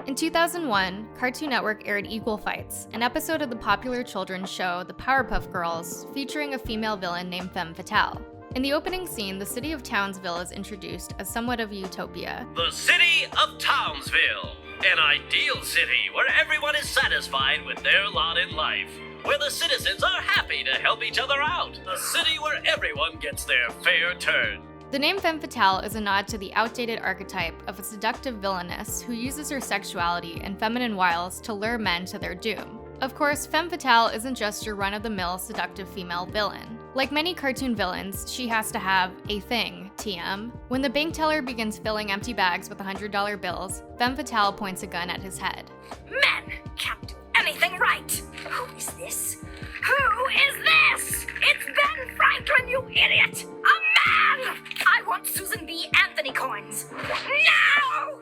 In 2001, Cartoon Network aired Equal Fights, an episode of the popular children's show The Powerpuff Girls, featuring a female villain named Femme Fatale. In the opening scene, the city of Townsville is introduced as somewhat of a utopia. The city of Townsville, an ideal city where everyone is satisfied with their lot in life, where the citizens are happy to help each other out, a city where everyone gets their fair turn. The name Femme Fatale is a nod to the outdated archetype of a seductive villainess who uses her sexuality and feminine wiles to lure men to their doom. Of course, Femme Fatale isn't just your run-of-the-mill seductive female villain. Like many cartoon villains, she has to have a thing, TM. When the bank teller begins filling empty bags with $100 bills, Femme Fatale points a gun at his head. Men can't do anything right! Who is this? Who is this? It's Ben Franklin, you idiot! A man! I want Susan B. Anthony coins! Now!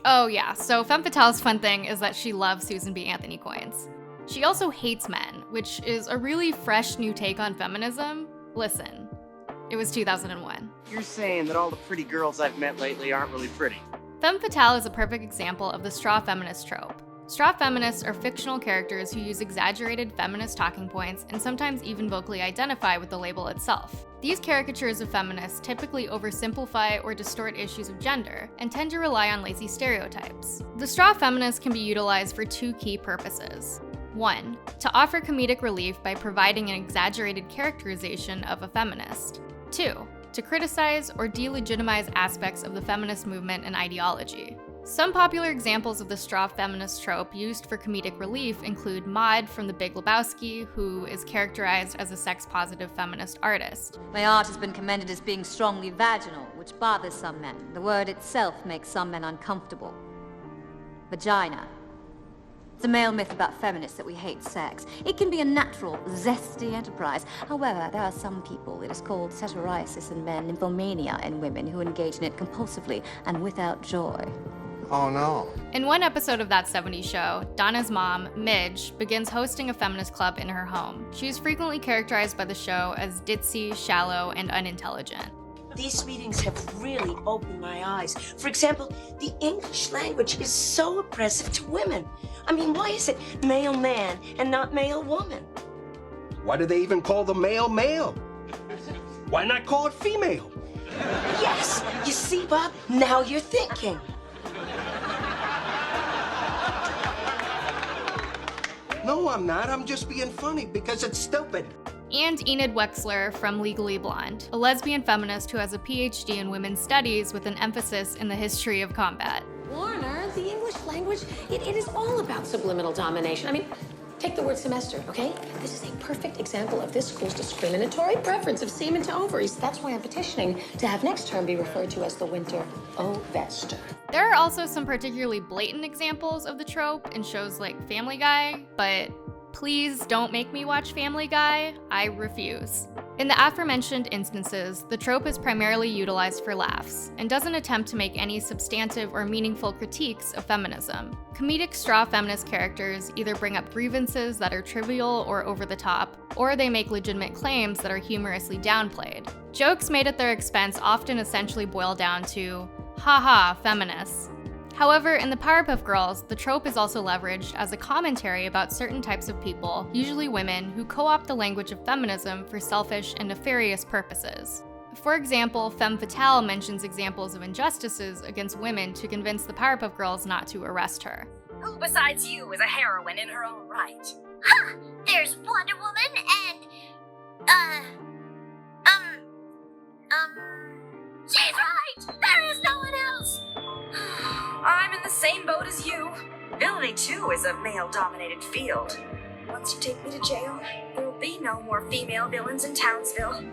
Oh yeah, so Femme Fatale's fun thing is that she loves Susan B. Anthony coins. She also hates men, which is a really fresh new take on feminism. Listen, it was 2001. You're saying that all the pretty girls I've met lately aren't really pretty. Femme Fatale is a perfect example of the straw feminist trope. Straw feminists are fictional characters who use exaggerated feminist talking points and sometimes even vocally identify with the label itself. These caricatures of feminists typically oversimplify or distort issues of gender and tend to rely on lazy stereotypes. The straw feminist can be utilized for two key purposes. 1. To offer comedic relief by providing an exaggerated characterization of a feminist. 2. To criticize or delegitimize aspects of the feminist movement and ideology. Some popular examples of the straw feminist trope used for comedic relief include Maud from The Big Lebowski, who is characterized as a sex-positive feminist artist. My art has been commended as being strongly vaginal, which bothers some men. The word itself makes some men uncomfortable. Vagina. It's a male myth about feminists that we hate sex. It can be a natural, zesty enterprise. However, there are some people, it is called satyriasis in men, nymphomania in women, who engage in it compulsively and without joy. Oh no. In one episode of That 70s Show, Donna's mom, Midge, begins hosting a feminist club in her home. She is frequently characterized by the show as ditzy, shallow, and unintelligent. These meetings have really opened my eyes. For example, the English language is so oppressive to women. I mean, why is it male man and not male woman? Why do they even call the male male? Why not call it female? Yes, you see, Bob, now you're thinking. No, I'm not. I'm just being funny because it's stupid. And Enid Wexler from Legally Blonde, a lesbian feminist who has a PhD in women's studies with an emphasis in the history of combat. Warner, the English language, it is all about subliminal domination. I mean, take the word semester, okay? This is a perfect example of this school's discriminatory preference of semen to ovaries. That's why I'm petitioning to have next term be referred to as the winter ovester. There are also some particularly blatant examples of the trope in shows like Family Guy, but please don't make me watch Family Guy. I refuse. In the aforementioned instances, the trope is primarily utilized for laughs and doesn't attempt to make any substantive or meaningful critiques of feminism. Comedic straw feminist characters either bring up grievances that are trivial or over the top, or they make legitimate claims that are humorously downplayed. Jokes made at their expense often essentially boil down to, haha, feminists. However, in the Powerpuff Girls, the trope is also leveraged as a commentary about certain types of people, usually women, who co-opt the language of feminism for selfish and nefarious purposes. For example, Femme Fatale mentions examples of injustices against women to convince the Powerpuff Girls not to arrest her. Who besides you is a heroine in her own right? Ha! There's Wonder Woman and, she's right! There is no one else! I'm in the same boat as you. Villainy, too, is a male-dominated field. Once you take me to jail, there will be no more female villains in Townsville.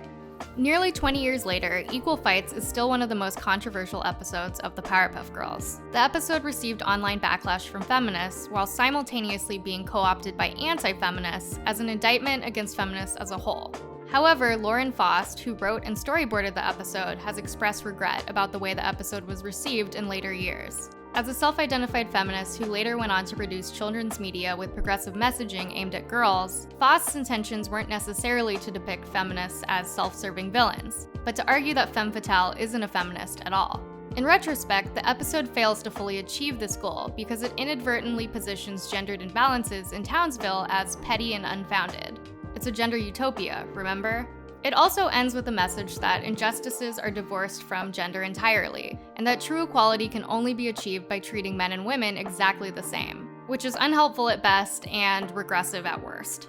Nearly 20 years later, Equal Fights is still one of the most controversial episodes of the Powerpuff Girls. The episode received online backlash from feminists, while simultaneously being co-opted by anti-feminists as an indictment against feminists as a whole. However, Lauren Faust, who wrote and storyboarded the episode, has expressed regret about the way the episode was received in later years. As a self-identified feminist who later went on to produce children's media with progressive messaging aimed at girls, Faust's intentions weren't necessarily to depict feminists as self-serving villains, but to argue that Femme Fatale isn't a feminist at all. In retrospect, the episode fails to fully achieve this goal because it inadvertently positions gendered imbalances in Townsville as petty and unfounded. It's a gender utopia, remember? It also ends with a message that injustices are divorced from gender entirely, and that true equality can only be achieved by treating men and women exactly the same, which is unhelpful at best and regressive at worst.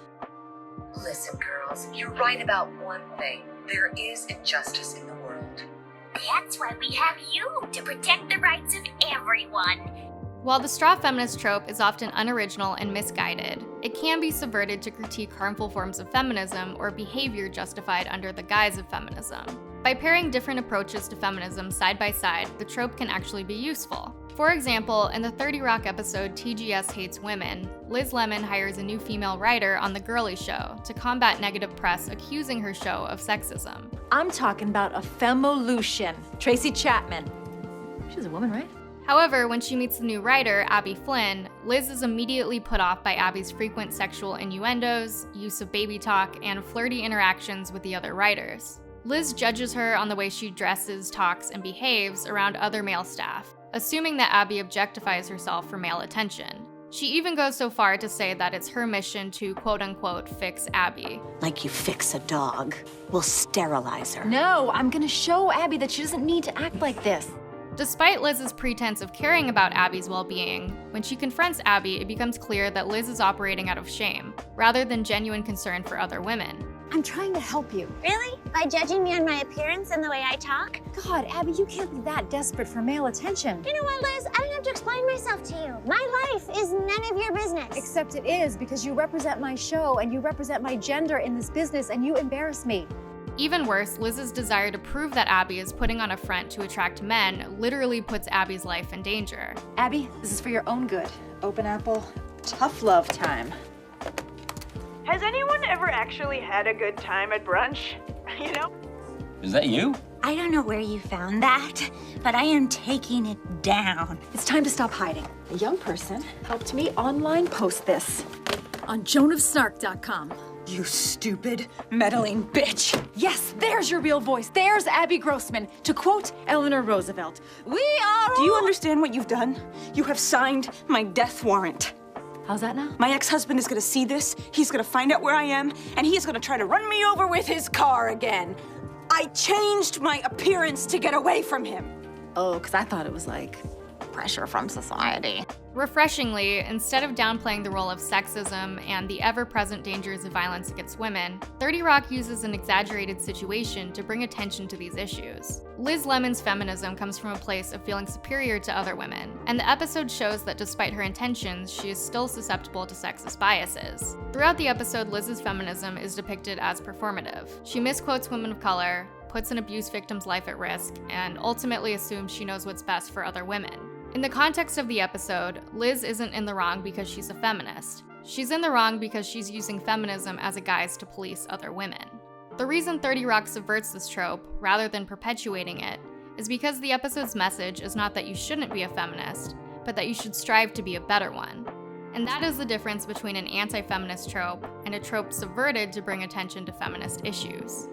Listen, girls, you're right about one thing. There is injustice in the world. That's why we have you to protect the rights of everyone. While the straw feminist trope is often unoriginal and misguided, it can be subverted to critique harmful forms of feminism or behavior justified under the guise of feminism. By pairing different approaches to feminism side by side, the trope can actually be useful. For example, in the 30 Rock episode TGS Hates Women, Liz Lemon hires a new female writer on The Girly Show to combat negative press accusing her show of sexism. I'm talking about a femolution. Tracy Chapman. She's a woman, right? However, when she meets the new writer, Abby Flynn, Liz is immediately put off by Abby's frequent sexual innuendos, use of baby talk, and flirty interactions with the other writers. Liz judges her on the way she dresses, talks, and behaves around other male staff, assuming that Abby objectifies herself for male attention. She even goes so far to say that it's her mission to quote-unquote fix Abby. Like you fix a dog. We'll sterilize her. No, I'm gonna show Abby that she doesn't need to act like this. Despite Liz's pretense of caring about Abby's well-being, when she confronts Abby, it becomes clear that Liz is operating out of shame, rather than genuine concern for other women. I'm trying to help you. Really? By judging me on my appearance and the way I talk? God, Abby, you can't be that desperate for male attention. You know what, Liz? I don't have to explain myself to you. My life is none of your business. Except it is, because you represent my show and you represent my gender in this business and you embarrass me. Even worse, Liz's desire to prove that Abby is putting on a front to attract men literally puts Abby's life in danger. Abby, this is for your own good. Open apple, tough love time. Has anyone ever actually had a good time at brunch? You know? Is that you? I don't know where you found that, but I am taking it down. It's time to stop hiding. A young person helped me online post this on joanofsnark.com. You stupid, meddling bitch. Yes, there's your real voice. There's Abby Grossman. To quote Eleanor Roosevelt, "We are Do you understand what you've done? You have signed my death warrant. How's that now? My ex-husband is gonna see this, he's gonna find out where I am, and he is gonna try to run me over with his car again. I changed my appearance to get away from him." Oh, because I thought it was like pressure from society. Refreshingly, instead of downplaying the role of sexism and the ever-present dangers of violence against women, 30 Rock uses an exaggerated situation to bring attention to these issues. Liz Lemon's feminism comes from a place of feeling superior to other women, and the episode shows that despite her intentions, she is still susceptible to sexist biases. Throughout the episode, Liz's feminism is depicted as performative. She misquotes women of color, puts an abuse victim's life at risk, and ultimately assumes she knows what's best for other women. In the context of the episode, Liz isn't in the wrong because she's a feminist. She's in the wrong because she's using feminism as a guise to police other women. The reason 30 Rock subverts this trope, rather than perpetuating it, is because the episode's message is not that you shouldn't be a feminist, but that you should strive to be a better one. And that is the difference between an anti-feminist trope and a trope subverted to bring attention to feminist issues.